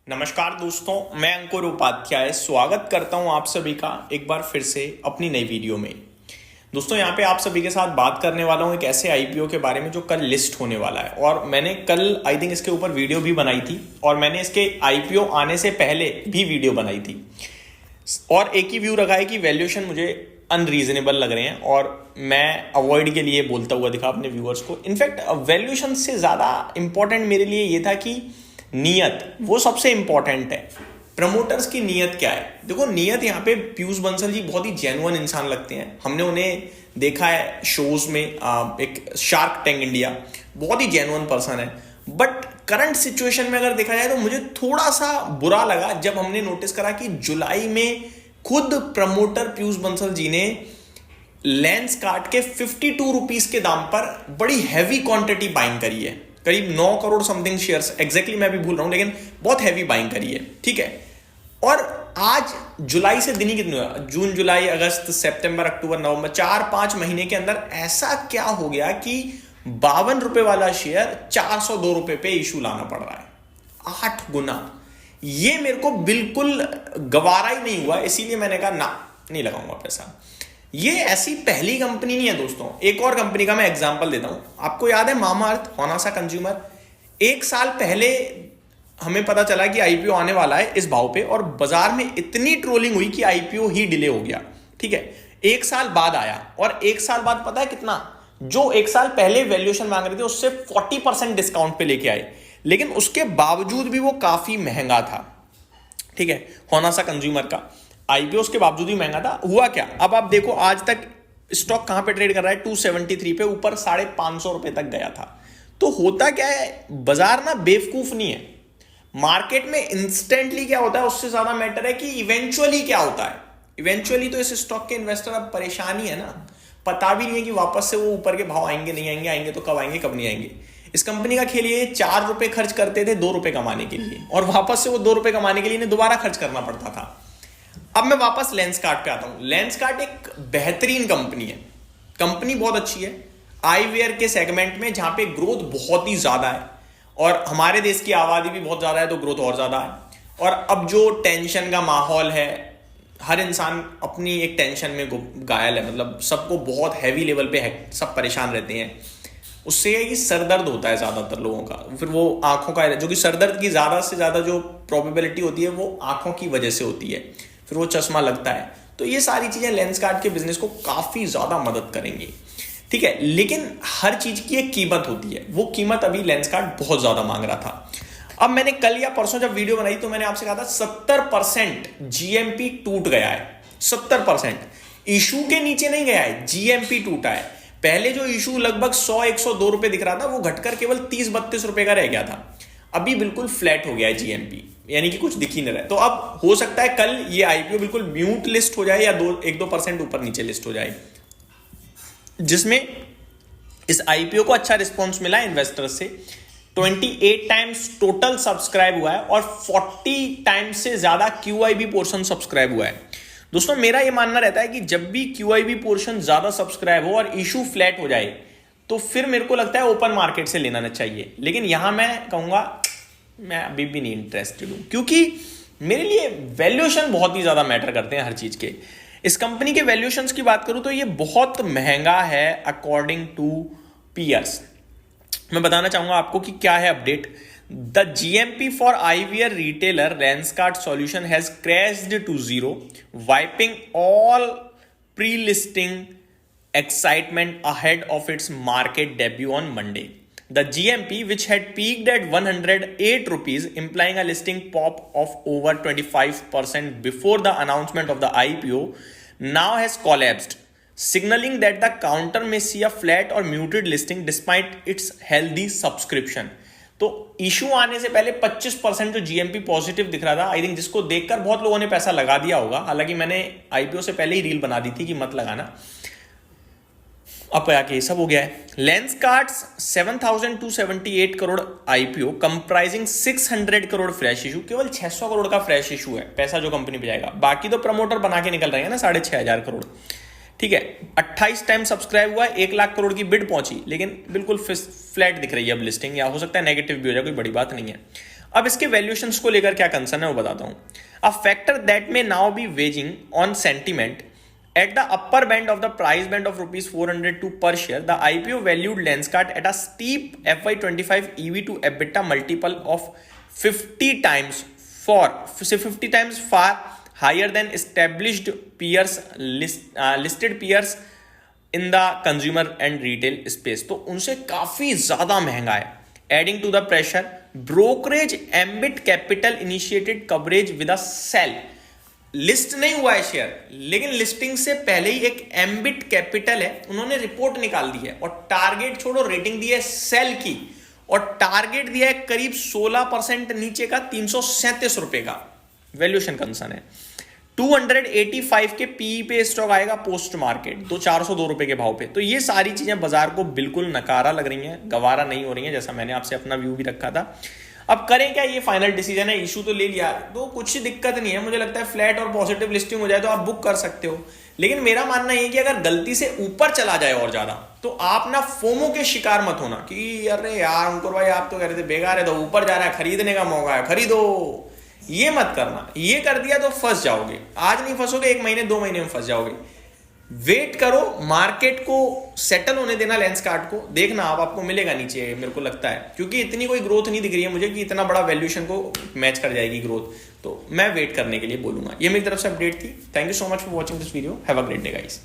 नमस्कार दोस्तों, मैं अंकुर उपाध्याय स्वागत करता हूं आप सभी का एक बार फिर से अपनी नई वीडियो में। दोस्तों, यहां पे आप सभी के साथ बात करने वाला हूं एक ऐसे आईपीओ के बारे में जो कल लिस्ट होने वाला है। और मैंने कल आई थिंक इसके ऊपर वीडियो भी बनाई थी और मैंने इसके आईपीओ आने से पहले भी वीडियो बनाई थी और एक ही व्यू रखा है कि वैल्यूएशन मुझे अनरीजनेबल लग रहे हैं और मैं अवॉइड के लिए बोलता हुआ दिखा अपने व्यूअर्स को। इनफैक्ट वैल्यूएशन से ज़्यादा इंपॉर्टेंट मेरे लिए ये था कि नियत वो सबसे इंपॉर्टेंट है। प्रमोटर्स की नियत क्या है? देखो, नियत यहाँ पे पीयूष बंसल जी बहुत ही जेन्युइन इंसान लगते हैं। हमने उन्हें देखा है शोज में, एक शार्क टैंक इंडिया, बहुत ही जेन्युइन पर्सन है। बट करंट सिचुएशन में अगर देखा जाए तो मुझे थोड़ा सा बुरा लगा जब हमने नोटिस करा कि जुलाई में खुद प्रमोटर पीयूष बंसल जी ने लेंसकार्ट के 52 रुपीज के दाम पर बड़ी हैवी क्वांटिटी बाइंग करी है, करीब 9 करोड़ समथिंग शेयर्स, एग्जैक्टली मैं भी भूल रहा हूं, लेकिन बहुत हैवी बाइंग करी है। ठीक है, और आज जुलाई से दिन ही कितने हुआ? जून, जुलाई, अगस्त, सितंबर, अक्टूबर, नवंबर, 4-5 महीने के अंदर ऐसा क्या हो गया कि 52 रुपए वाला शेयर 402 रुपए पे इशू लाना पड़ रहा है, 8 गुना। ये मेरे को बिल्कुल गवारा ही नहीं हुआ, इसीलिए मैंने कहा ना, नहीं लगाऊंगा पैसा। ये ऐसी पहली कंपनी नहीं है दोस्तों। एक और कंपनी का मैं एग्जांपल देता हूं। आपको याद है मामाअर्थ, होनासा कंज्यूमर? एक साल पहले हमें पता चला कि आईपीओ आने वाला है इस भाव पे और बाजार में इतनी ट्रोलिंग हुई कि आईपीओ ही डिले हो गया। ठीक है, एक साल बाद आया और एक साल बाद पता है कितना? जो एक साल पहले वैल्यूएशन मांग रहे थे उससे 40% डिस्काउंट पे लेके आए, लेकिन उसके बावजूद भी वो काफी महंगा था। ठीक है, होनासा कंज्यूमर का आईपीओ उसके बावजूद भी महंगा था। हुआ क्या? अब आप देखो आज तक स्टॉक कहां पे ट्रेड कर रहा है? 273 पे, ऊपर 550 रुपए तक गया था। तो होता क्या है, बाजार ना बेवकूफ नहीं है। मार्केट में इंस्टेंटली क्या होता है उससे ज्यादा मैटर है कि इवेंचुअली क्या होता है। इवेंचुअली तो इस स्टॉक के इन्वेस्टर अब परेशान ही है ना, पता भी नहीं है कि वापस से वो ऊपर के भाव आएंगे नहीं आएंगे, आएंगे तो कब आएंगे कब नहीं आएंगे। इस कंपनी का खेल ये 4 रुपए खर्च करते थे 2 रुपए कमाने के लिए, और वापस से वो 2 रुपए कमाने के लिए इन्हें दोबारा खर्च करना पड़ता था। अब मैं वापस लेंसकार्ट पे आता हूं। लेंसकार्ट एक बेहतरीन कंपनी है, कंपनी बहुत अच्छी है आईवेयर के सेगमेंट में, जहां पे ग्रोथ बहुत ही ज्यादा है और हमारे देश की आबादी भी बहुत ज्यादा है तो ग्रोथ और ज्यादा है। और अब जो टेंशन का माहौल है, हर इंसान अपनी एक टेंशन में घायल है, मतलब सबको बहुत हैवी लेवल पे है, सब परेशान रहते हैं। उससे यह कि सर दर्द होता है ज्यादातर लोगों का, फिर वो आंखों का, जो कि सर दर्द की ज्यादा से ज्यादा जो प्रोबेबिलिटी होती है वो आंखों की वजह से होती है, फिर वो चश्मा लगता है। तो ये सारी चीजें लेंसकार्ट के बिजनेस को काफी ज्यादा मदद करेंगी। ठीक है, लेकिन हर चीज की एक कीमत होती है, वो कीमत अभी लेंसकार्ट बहुत ज्यादा मांग रहा था। अब मैंने कल या परसों जब वीडियो बनाई तो मैंने आपसे कहा था 70% जीएमपी टूट गया है। 70% इशू के नीचे नहीं गया है, जीएमपी टूटा है। पहले जो इशू लगभग 100-102 रुपए दिख रहा था वो घटकर केवल 30-32 रुपए का रह गया था। अभी बिल्कुल फ्लैट हो गया है जीएमपी, यानी कि कुछ दिख ही नहीं रहा है। तो अब हो सकता है कल ये आईपीओ बिल्कुल म्यूट लिस्ट हो जाए या 1-2% ऊपर नीचे लिस्ट हो जाए, जिसमें इस आईपीओ को अच्छा रिस्पॉन्स मिला इन्वेस्टर से। 28 टाइम्स टोटल सब्सक्राइब हुआ है और 40 टाइम्स से ज्यादा क्यूआईबी पोर्शन सब्सक्राइब हुआ है। दोस्तों, मेरा यह मानना रहता है कि जब भी क्यूआईबी पोर्शन ज्यादा सब्सक्राइब हो और इशू फ्लैट हो जाए तो फिर मेरे को लगता है ओपन मार्केट से लेना चाहिए। लेकिन यहां मैं कहूंगा मैं अभी भी नहीं इंटरेस्टेड हूं, क्योंकि मेरे लिए वैल्यूएशन बहुत ही ज्यादा मैटर करते हैं हर चीज के। इस कंपनी के वैल्यूएशंस की बात करूं तो ये बहुत महंगा है अकॉर्डिंग टू पीयर्स। मैं बताना चाहूंगा आपको कि क्या है update. The GMP for IVR retailer Lenskart solution has crashed to 0, wiping all pre listing excitement ahead of its market debut on Monday. The GMP, which had peaked at 108 rupees, implying a listing pop of over 25% before the announcement of the IPO, now has collapsed, signaling that the counter may see a flat or muted listing despite its healthy subscription. तो issue आने से पहले 25% जो GMP positive दिख रहा था, I think जिसको देखकर बहुत लोगों ने पैसा लगा दिया होगा। हालांकि मैंने आईपीओ से पहले ही रील बना दी थी कि मत लगाना, अब आके सब हो गया है। लेंसकार्ट्स 7,278 crore IPO comprising 600 crore fresh issue, केवल 600 करोड़ का फ्रेश इशू है पैसा जो कंपनी पे जाएगा। बाकी तो प्रमोटर बना के निकल रहे हैं ना 6,500 करोड़। ठीक है, 28 टाइम सब्सक्राइब हुआ, 1 लाख करोड़ की बिड पहुंची, लेकिन बिल्कुल फ्लैट दिख रही है अब लिस्टिंग, या हो सकता है नेगेटिव भी हो जाए, कोई बड़ी बात नहीं है। अब इसके वैल्यूएशंस को लेकर क्या कंसर्न है वो बताता हूं. A factor that may now be weighing on sentiment at the upper band of the price band of rupees 402 per share, the IPO valued Lenskart at a steep FY25 EV to EBITDA multiple of 50 times say 50 times far higher than established peers listed peers in the consumer and retail space. तो उनसे काफी ज्यादा महंगा है. Adding to the pressure, brokerage Ambit Capital initiated coverage with a sell. List नहीं हुआ है share, लेकिन लिस्टिंग से पहले ही एक एम्बिट कैपिटल है, उन्होंने रिपोर्ट निकाल दी है और टारगेट छोड़ो, रेटिंग दी है सेल की और टारगेट दिया है करीब 16% नीचे का 337 रुपए का. वैल्यूएशन कंसर्न है. 285 के पीई पे स्टॉक आएगा पोस्ट मार्केट, तो 402 रुपए के भाव पे. तो ये सारी चीजें बाजार को बिल्कुल नकारा लग रही हैं, गवारा नहीं हो रही हैं, जैसा मैंने आपसे अपना व्यू भी रखा था. अब करें क्या, ये फाइनल डिसीजन है, इशू तो ले लिया तो कुछ दिक्कत नहीं है. मुझे लगता है फ्लैट और पॉजिटिव लिस्टिंग हो जाए तो आप बुक कर सकते हो. लेकिन मेरा मानना ये कि अगर गलती से ऊपर चला जाए और ज्यादा, तो आप ना फोमो के शिकार मत होना कि अरे यार अंकुर भाई आप तो कह रहे थे बेकार है, तो ऊपर जा रहा है, खरीदने का मौका है, खरीदो. ये मत करना. ये कर दिया तो फंस जाओगे. आज नहीं फंसोगे, 1 महीने 2 महीने में फंस जाओगे. वेट करो, मार्केट को सेटल होने देना, लेंसकार्ट को देखना आपको मिलेगा नीचे, मेरे को लगता है, क्योंकि इतनी कोई ग्रोथ नहीं दिख रही है मुझे कि इतना बड़ा वैल्यूएशन को मैच कर जाएगी ग्रोथ. तो मैं वेट करने के लिए बोलूंगा. ये मेरी तरफ से अपडेट थी. Thank you so much for watching this video. Have a great day guys.